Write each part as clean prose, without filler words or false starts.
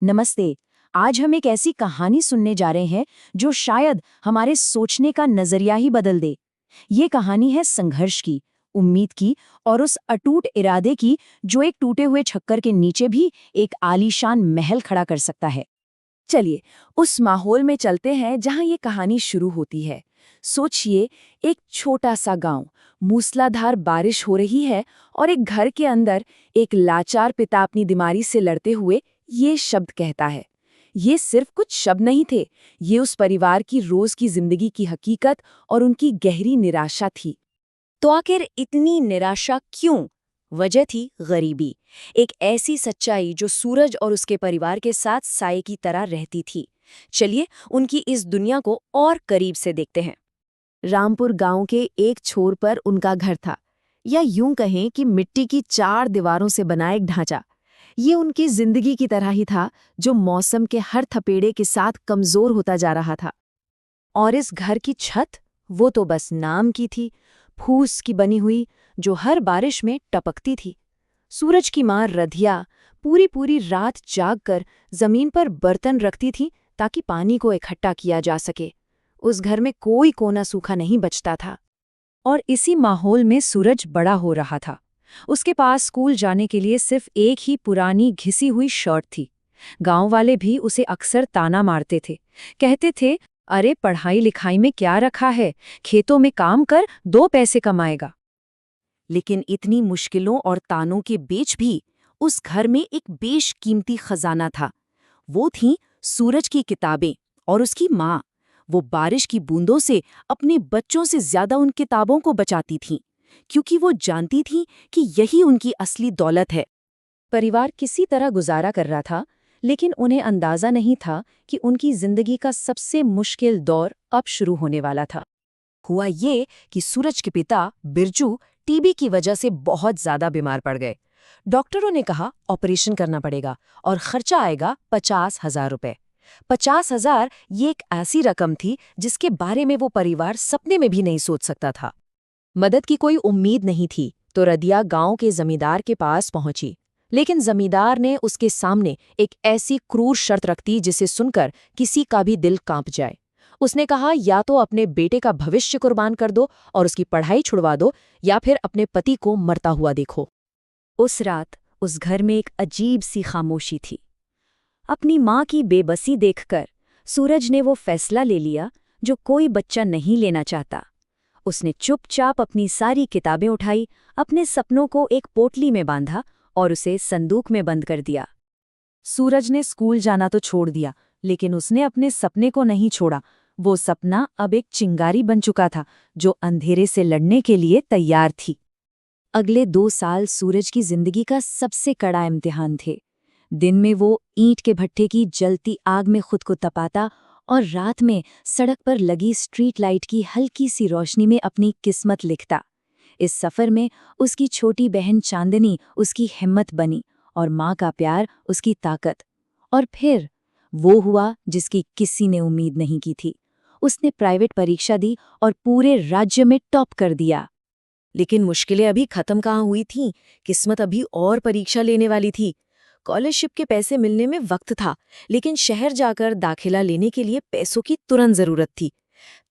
नमस्ते। आज हम एक ऐसी कहानी सुनने जा रहे हैं जो शायद हमारे सोचने का नजरिया ही बदल दे। ये कहानी है संघर्ष की, उम्मीद की और उस अटूट इरादे की जो एक टूटे हुए छक्कर के नीचे भी एक आलीशान महल खड़ा कर सकता है। चलिए, उस माहौल में चलते हैं जहां ये कहानी शुरू होती है। सोचिए, एक छोटा सा गांव, मूसलाधार बारिश हो रही है और एक घर के अंदर एक लाचार पिता अपनी बीमारी से लड़ते हुए ये शब्द कहता है। ये सिर्फ कुछ शब्द नहीं थे, ये उस परिवार की रोज की जिंदगी की हकीकत और उनकी गहरी निराशा थी। तो आखिर इतनी निराशा क्यों? वजह थी गरीबी, एक ऐसी सच्चाई जो सूरज और उसके परिवार के साथ साए की तरह रहती थी। चलिए, उनकी इस दुनिया को और करीब से देखते हैं। रामपुर गांव के एक छोर पर उनका घर था, या यूं कहें कि मिट्टी की 4 दीवारों से बना एक ढांचा। ये उनकी जिंदगी की तरह ही था, जो मौसम के हर थपेड़े के साथ कमजोर होता जा रहा था। और इस घर की छत, वो तो बस नाम की थी, फूस की बनी हुई, जो हर बारिश में टपकती थी। सूरज की मां रधिया पूरी पूरी रात जागकर जमीन पर बर्तन रखती थी ताकि पानी को इकट्ठा किया जा सके। उस घर में कोई कोना सूखा नहीं बचता था। और इसी माहौल में सूरज बड़ा हो रहा था। उसके पास स्कूल जाने के लिए सिर्फ एक ही पुरानी घिसी हुई शर्ट थी। गांव वाले भी उसे अक्सर ताना मारते थे, कहते थे, अरे पढ़ाई लिखाई में क्या रखा है, खेतों में काम कर 2 पैसे कमाएगा। लेकिन इतनी मुश्किलों और तानों के बीच भी उस घर में एक बेशकीमती खजाना था। वो थीं सूरज की किताबें और उसकी माँ। वो बारिश की बूंदों से अपने बच्चों से ज्यादा उन किताबों को बचाती थीं, क्योंकि वो जानती थीं कि यही उनकी असली दौलत है। परिवार किसी तरह गुजारा कर रहा था, लेकिन उन्हें अंदाजा नहीं था कि उनकी जिंदगी का सबसे मुश्किल दौर अब शुरू होने वाला था। हुआ ये कि सूरज के पिता बिरजू टीबी की वजह से बहुत ज्यादा बीमार पड़ गए। डॉक्टरों ने कहा ऑपरेशन करना पड़ेगा और खर्चा आएगा 50,000 रुपए। 50,000 ये एक ऐसी रकम थी जिसके बारे में वो परिवार सपने में भी नहीं सोच सकता था। मदद की कोई उम्मीद नहीं थी, तो रदिया गांव के जमींदार के पास पहुंची। लेकिन जमींदार ने उसके सामने एक ऐसी क्रूर शर्त रख दी जिसे सुनकर किसी का भी दिल कांप जाए। उसने कहा, या तो अपने बेटे का भविष्य कुर्बान कर दो और उसकी पढ़ाई छुड़वा दो, या फिर अपने पति को मरता हुआ देखो। उस रात उस घर में एक अजीब सी खामोशी थी। अपनी माँ की बेबसी देखकर सूरज ने वो फैसला ले लिया जो कोई बच्चा नहीं लेना चाहता। उसने चुपचाप अपनी सारी किताबें उठाई, अपने सपनों को एक पोटली में बांधा और उसे संदूक में बंद कर दिया। सूरज ने स्कूल जाना तो छोड़ दिया, लेकिन उसने अपने सपने को नहीं छोड़ा। वो सपना अब एक चिंगारी बन चुका था, जो अंधेरे से लड़ने के लिए तैयार थी। अगले 2 साल सूरज की जिंदगी का सबसे कड़ा इम्तिहान थे। दिन में वो ईंट के भट्ठे की जलती आग में खुद को तपाता और रात में सड़क पर लगी स्ट्रीट लाइट की हल्की सी रोशनी में अपनी किस्मत लिखता। इस सफर में उसकी छोटी बहन चांदनी उसकी हिम्मत बनी और माँ का प्यार उसकी ताकत। और फिर वो हुआ जिसकी किसी ने उम्मीद नहीं की थी। उसने प्राइवेट परीक्षा दी और पूरे राज्य में टॉप कर दिया। लेकिन मुश्किलें अभी खत्म कहाँ हुई थीं, किस्मत अभी और परीक्षा लेने वाली थी। स्कॉलरशिप के पैसे मिलने में वक्त था, लेकिन शहर जाकर दाखिला लेने के लिए पैसों की तुरंत जरूरत थी।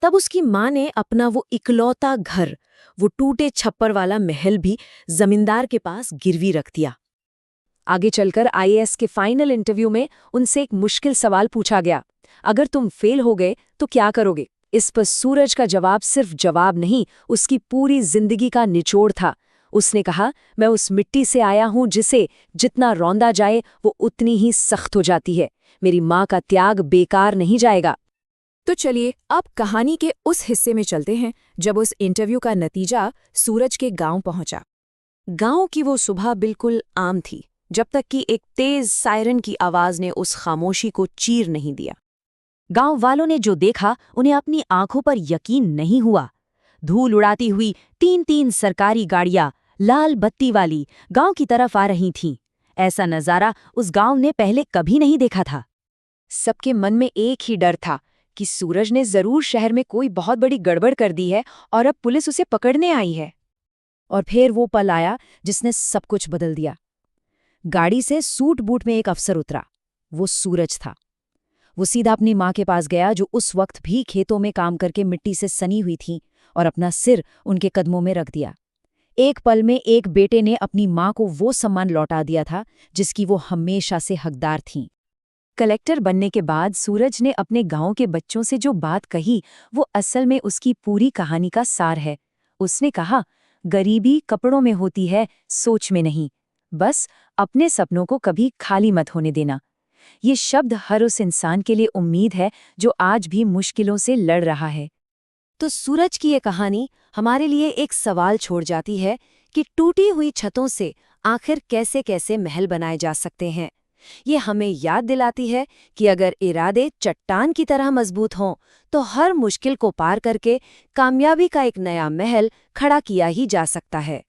तब उसकी माँ ने अपना वो इकलौता घर, वो टूटे छप्पर वाला महल भी जमींदार के पास गिरवी रख दिया। आगे चलकर आईएएस के फाइनल इंटरव्यू में उनसे एक मुश्किल सवाल पूछा गया, अगर तुम फेल हो गए तो क्या करोगे? इस पर सूरज का जवाब सिर्फ जवाब नहीं, उसकी पूरी जिंदगी का निचोड़ था। उसने कहा, मैं उस मिट्टी से आया हूं जिसे जितना रौंदा जाए वो उतनी ही सख्त हो जाती है। मेरी माँ का त्याग बेकार नहीं जाएगा। तो चलिए अब कहानी के उस हिस्से में चलते हैं जब उस इंटरव्यू का नतीजा सूरज के गांव पहुंचा। गांव की वो सुबह बिल्कुल आम थी, जब तक कि एक तेज सायरन की आवाज ने उस खामोशी को चीर नहीं दिया। गांव वालों ने जो देखा उन्हें अपनी आंखों पर यकीन नहीं हुआ। धूल उड़ाती हुई 3-3 सरकारी गाड़ियां लाल बत्ती वाली गांव की तरफ आ रही थीं। ऐसा नजारा उस गांव ने पहले कभी नहीं देखा था। सबके मन में एक ही डर था कि सूरज ने जरूर शहर में कोई बहुत बड़ी गड़बड़ कर दी है और अब पुलिस उसे पकड़ने आई है। और फिर वो पल आया जिसने सब कुछ बदल दिया। गाड़ी से सूट बूट में एक अफसर उतरा। वो सूरज था। वो सीधा अपनी माँ के पास गया, जो उस वक्त भी खेतों में काम करके मिट्टी से सनी हुई थी, और अपना सिर उनके कदमों में रख दिया। एक पल में एक बेटे ने अपनी माँ को वो सम्मान लौटा दिया था जिसकी वो हमेशा से हकदार थीं। कलेक्टर बनने के बाद सूरज ने अपने गांव के बच्चों से जो बात कही, वो असल में उसकी पूरी कहानी का सार है। उसने कहा, गरीबी कपड़ों में होती है, सोच में नहीं। बस अपने सपनों को कभी खाली मत होने देना। ये शब्द हर उस इंसान के लिए उम्मीद है जो आज भी मुश्किलों से लड़ रहा है। तो सूरज की ये कहानी हमारे लिए एक सवाल छोड़ जाती है कि टूटी हुई छतों से आखिर कैसे कैसे महल बनाए जा सकते हैं। ये हमें याद दिलाती है कि अगर इरादे चट्टान की तरह मजबूत हों, तो हर मुश्किल को पार करके कामयाबी का एक नया महल खड़ा किया ही जा सकता है।